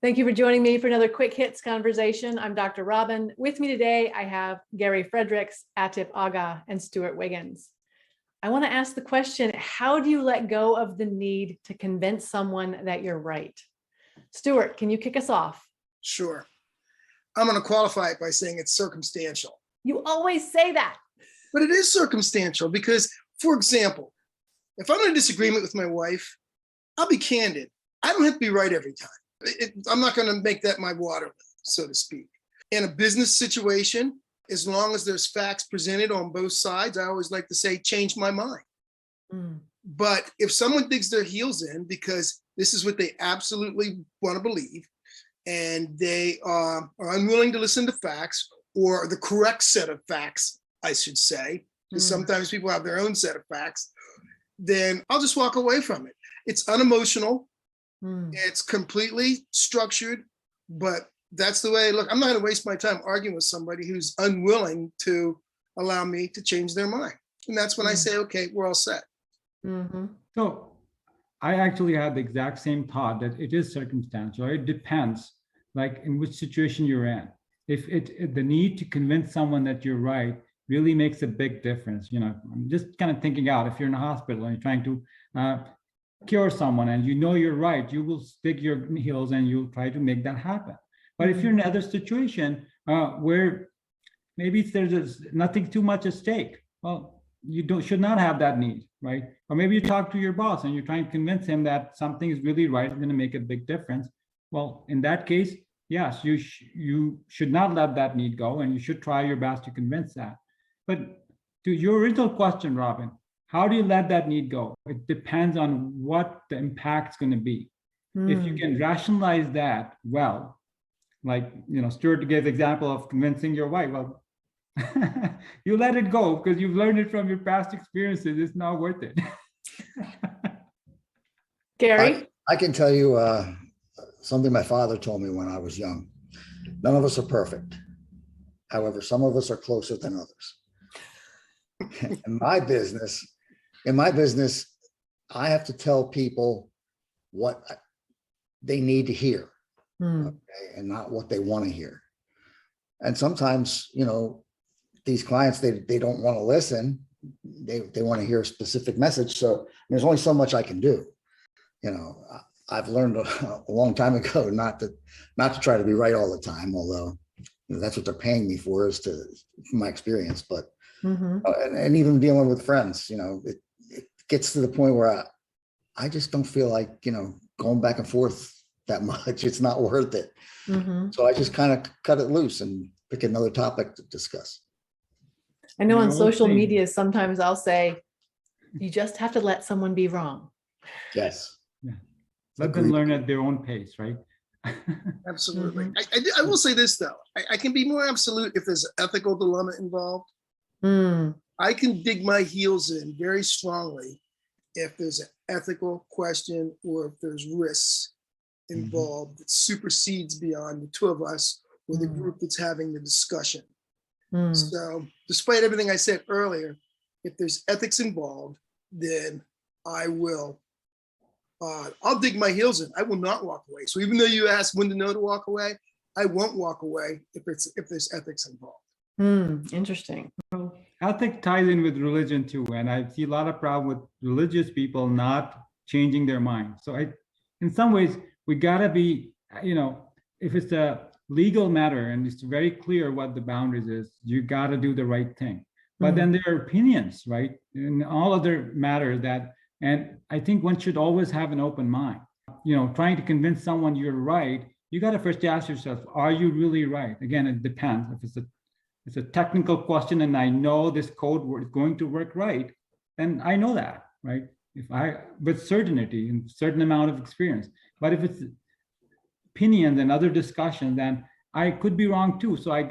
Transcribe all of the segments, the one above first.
Thank you for joining me for another quick hits conversation. I'm Dr. Robyn. With me today, I have Gary Fredericks, Atif Agha, and Stewart Wiggins. I want to ask the question, how do you let go of the need to convince someone that you're right? Stewart, can you kick us off? Sure. I'm going to qualify it by saying it's circumstantial. You always say that. But it is circumstantial because, for example, if I'm in a disagreement with my wife, I'll be candid. I don't have to be right every time. I'm not going to make that my water, so to speak. In a business situation, as long as there's facts presented on both sides, I always like to say, change my mind. But if someone digs their heels in because this is what they absolutely want to believe, and they are unwilling to listen to facts or the correct set of facts, I should say, because sometimes people have their own set of facts, then I'll just walk away from it. It's unemotional. It's completely structured, but that's the way. Look, I'm not going to waste my time arguing with somebody who's unwilling to allow me to change their mind. And that's when I say, okay, we're all set. So I actually had the exact same thought that it is circumstantial. It depends, like in which situation you're in. If the need to convince someone that you're right really makes a big difference. You know, I'm just kind of thinking out, if you're in a hospital and you're trying to cure someone and you know you're right, you will stick your heels and you'll try to make that happen. But if you're in another situation where maybe there's nothing too much at stake, well, you should not have that need, right? Or maybe you talk to your boss and you're trying to convince him that something is really right, it's going to make a big difference. Well, in that case, yes, you should not let that need go, and you should try your best to convince that. But to your original question, Robyn, how do you let that need go? It depends on what the impact's going to be. If you can rationalize that well, like, you know, Stewart gave the example of convincing your wife, well, you let it go because you've learned it from your past experiences. It's not worth it. Gary? I can tell you something my father told me when I was young. None of us are perfect. However, some of us are closer than others. In my business, I have to tell people what they need to hear, okay, and not what they want to hear. And sometimes, you know, these clients, they don't want to listen. They want to hear a specific message. So there's only so much I can do. You know, I've learned a long time ago not to try to be right all the time, although, you know, that's what they're paying me for, is from my experience. But and even dealing with friends, you know, it gets to the point where I just don't feel like, you know, going back and forth that much. It's not worth it. So I just kind of cut it loose and pick another topic to discuss. I know on social media, sometimes I'll say, you just have to let someone be wrong. Yes. Yeah. Let them learn at their own pace, right? Absolutely. I will say this, though. I can be more absolute if there's an ethical dilemma involved. I can dig my heels in very strongly if there's an ethical question or if there's risks involved that supersedes beyond the two of us or the group that's having the discussion. So despite everything I said earlier, if there's ethics involved, then I'll dig my heels in. I will not walk away. So even though you asked when to know to walk away, I won't walk away if there's ethics involved. Interesting. Ethics ties in with religion too, and I see a lot of problem with religious people not changing their mind. So in some ways, we gotta be, you know, if it's a legal matter and it's very clear what the boundaries is, you gotta do the right thing. But then there are opinions, right, in all other matters and I think one should always have an open mind. You know, trying to convince someone you're right, you gotta first ask yourself, are you really right? Again, it depends. If it's a technical question and I know this code is going to work right, then I know that, right? With certainty and certain amount of experience. But if it's opinions and other discussions, then I could be wrong too. So I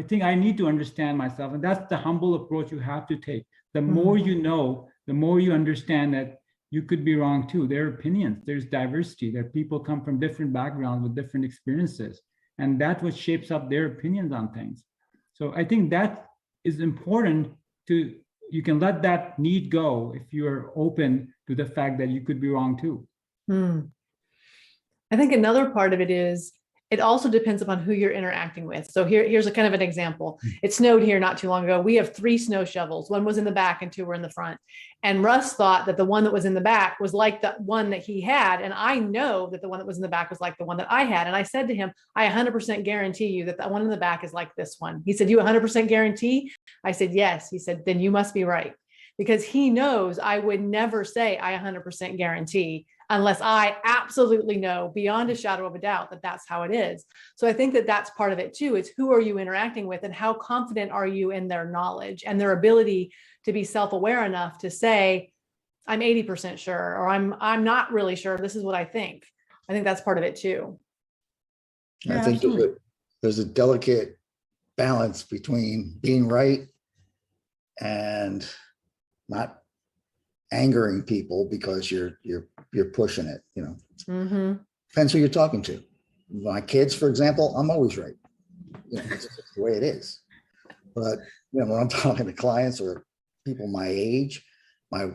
think I need to understand myself. And that's the humble approach you have to take. The more you know, the more you understand that you could be wrong too. There are opinions, there's diversity, there people come from different backgrounds with different experiences. And that's what shapes up their opinions on things. So I think that is important you can let that need go if you're open to the fact that you could be wrong too. And I think another part of it is it also depends upon who you're interacting with. So here's a kind of an example. It snowed here not too long ago. We have 3 snow shovels. One was in the back and 2 were in the front. And Russ thought that the one that was in the back was like the one that he had. And I know that the one that was in the back was like the one that I had. And I said to him, I 100% guarantee you that the one in the back is like this one. He said, you 100% guarantee? I said, yes. He said, then you must be right. Because he knows I would never say I 100% guarantee unless I absolutely know beyond a shadow of a doubt that that's how it is. So I think that that's part of it too. It's who are you interacting with and how confident are you in their knowledge and their ability to be self-aware enough to say, I'm 80% sure, or I'm not really sure. This is what I think. I think that's part of it too. Yeah, I think absolutely. there's a delicate balance between being right and not angering people because you're pushing it, you know. Mm-hmm. Depends who you're talking to. My kids, for example, I'm always right. You know, it's just the way it is. But you know, when I'm talking to clients or people my age, my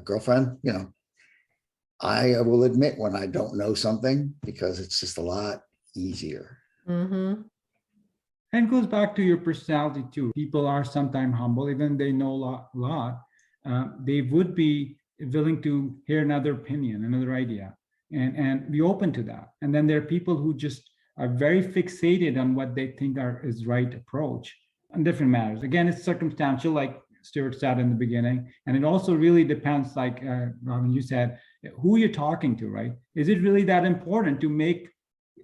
girlfriend, you know, I will admit when I don't know something because it's just a lot easier. Mm-hmm. And it goes back to your personality too. People are sometimes humble, even they know a lot. They would be willing to hear another opinion, another idea, and be open to that. And then there are people who just are very fixated on what they think is right approach on different matters. Again, it's circumstantial, like Stewart said in the beginning. And it also really depends, like Robyn, you said, who you're talking to, right? Is it really that important to make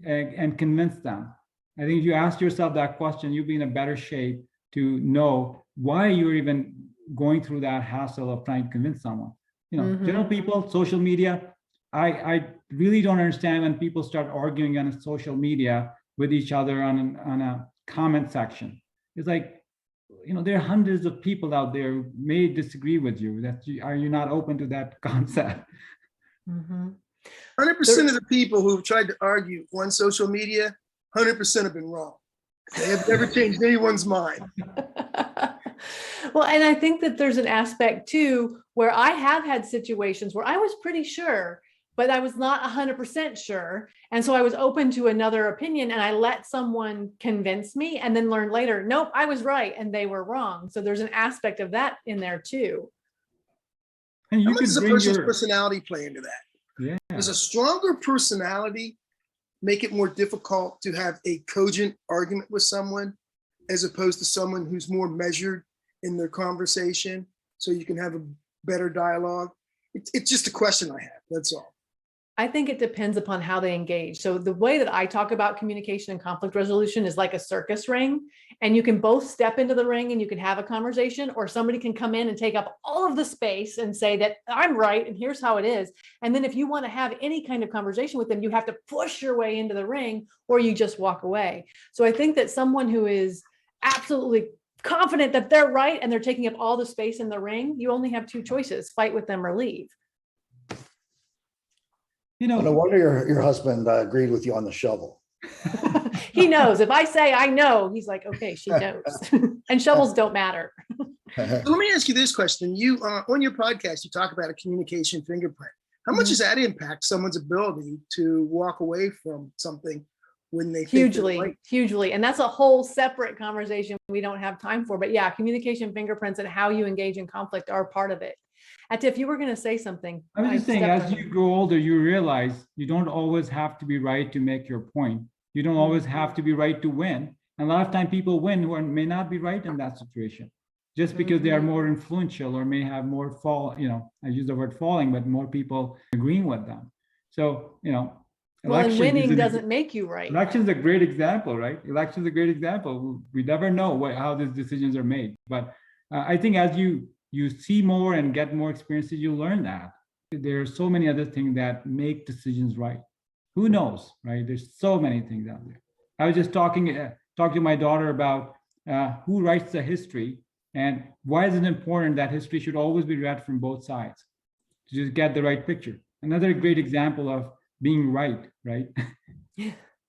and convince them? I think if you ask yourself that question, you'll be in a better shape to know why you're even going through that hassle of trying to convince someone. You know, general people, social media, I really don't understand when people start arguing on social media with each other on a comment section. It's like, you know, there are hundreds of people out there who may disagree with you. Are you not open to that concept? 100% of the people who've tried to argue on social media, 100% have been wrong. They have never changed anyone's mind. Well, and I think that there's an aspect too, where I have had situations where I was pretty sure, but I was not 100% sure. And so I was open to another opinion and I let someone convince me and then learned later, nope, I was right and they were wrong. So there's an aspect of that in there too. And How you much could does a bring person's your personality play into that? yeah. Does a stronger personality make it more difficult to have a cogent argument with someone as opposed to someone who's more measured in their conversation so you can have a better dialogue? It's just a question I have, that's all. I think it depends upon how they engage. So the way that I talk about communication and conflict resolution is like a circus ring, and you can both step into the ring and you can have a conversation, or somebody can come in and take up all of the space and say that I'm right and here's how it is. And then if you want to have any kind of conversation with them, you have to push your way into the ring or you just walk away. So I think that someone who is absolutely confident that they're right and they're taking up all the space in the ring, you only have 2 choices: fight with them or leave. You know, No wonder your husband agreed with you on the shovel. He knows. If I say I know, he's like, okay, she knows. And shovels don't matter. So let me ask you this question. You on your podcast, you talk about a communication fingerprint. How much does that impact someone's ability to walk away from something when they think they're right? Hugely. And that's a whole separate conversation we don't have time for. But yeah, communication fingerprints and how you engage in conflict are part of it. Atif, you were going to say something. I was just saying, as you grow older, you realize you don't always have to be right to make your point. You don't always have to be right to win. And a lot of time people win who may not be right in that situation, just because they are more influential or may have more I use the word falling, but more people agreeing with them. So, well, and winning doesn't make you right. Election is a great example, right? Election is a great example. We never know how these decisions are made. But I think as you see more and get more experiences, you learn that there are so many other things that make decisions right. Who knows, right? There's so many things out there. I was just talking to my daughter about who writes the history and why is it important that history should always be read from both sides to just get the right picture. Another great example of being right?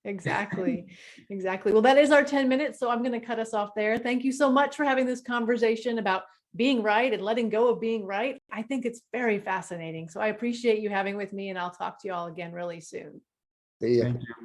Exactly. Well, that is our 10 minutes. So I'm going to cut us off there. Thank you so much for having this conversation about being right and letting go of being right. I think it's very fascinating. So I appreciate you having with me, and I'll talk to you all again really soon. See ya. Thank you.